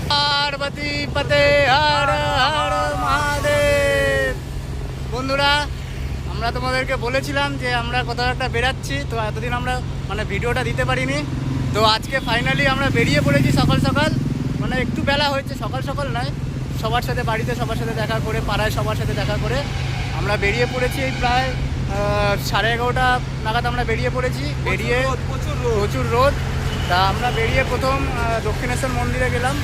পার্বতী পতে হর হর মহাদেব। বন্ধুরা, আমরা তোমাদেরকে বলেছিলাম যে আমরা কোথাও একটা বেরাচ্ছি, তো এতদিন আমরা ভিডিওটা দিতে পারিনি। তো আজকে ফাইনালি আমরা বেরিয়ে পড়েছি সকাল সকাল, একটু বেলা হয়েছে, সকাল সকাল নয়, সবার সাথে বাড়িতে সবার সাথে দেখা করে, পাড়ায় সবার সাথে দেখা করে আমরা বেরিয়ে পড়েছি। এই প্রায় 11:30 নাগাদ আমরা বেরিয়ে পড়েছি। বেরিয়ে প্রচুর রোদ। তা আমরা বেরিয়ে প্রথম দক্ষিণেশ্বর মন্দিরে গেলাম,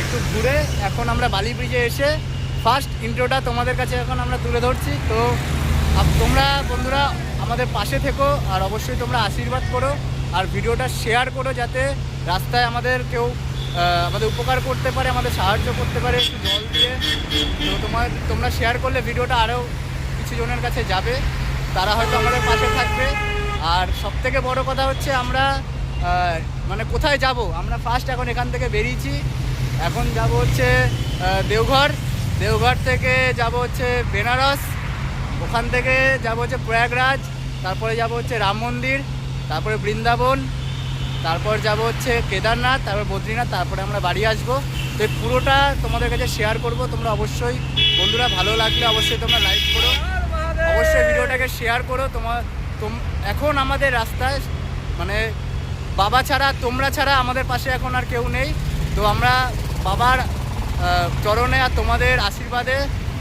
একটু ঘুরে এখন আমরা বালি ব্রিজে এসে ফার্স্ট ইন্ট্রোটা তোমাদের কাছে এখন আমরা তুলে ধরছি। তো তোমরা বন্ধুরা আমাদের পাশে থেকো, আর অবশ্যই তোমরা আশীর্বাদ করো আর ভিডিওটা শেয়ার করো, যাতে রাস্তায় আমাদের কেউ আমাদের উপকার করতে পারে, আমাদের সাহায্য করতে পারে একটু জল দিয়ে। তো তোমরা শেয়ার করলে ভিডিওটা আরও কিছু জনের কাছে যাবে, তারা হয়তো আমাদের পাশে থাকবে। আর সবথেকে বড় কথা হচ্ছে আমরা কোথায় যাব, আমরা ফার্স্ট এখন এখান থেকে বেরিয়েছি, এখন যাব হচ্ছে দেওঘর থেকে যাব হচ্ছে বেনারস, ওখান থেকে যাব হচ্ছে প্রয়াগরাজ, তারপরে যাব হচ্ছে রাম মন্দির, তারপরে বৃন্দাবন, তারপর যাব হচ্ছে কেদারনাথ, তারপর বদ্রীনাথ, তারপরে আমরা বাড়ি আসবো। তো এই পুরোটা তোমাদের কাছে শেয়ার করব। তোমরা অবশ্যই বন্ধুরা ভালো লাগলে অবশ্যই তোমরা লাইক করো, অবশ্যই ভিডিওটাকে শেয়ার করো। এখন আমাদের রাস্তায় বাবা ছাড়া, তোমরা ছাড়া আমাদের পাশে এখন আর কেউ নেই। তো আমরা বাবার চরণে আর তোমাদের আশীর্বাদে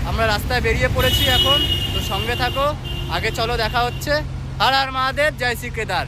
আমরা রাস্তায় বেরিয়ে পড়েছি এখন। তো সঙ্গে থাকো, আগে চলো দেখা হচ্ছে। হর হর মহাদেব, জয় শ্রী কেদার।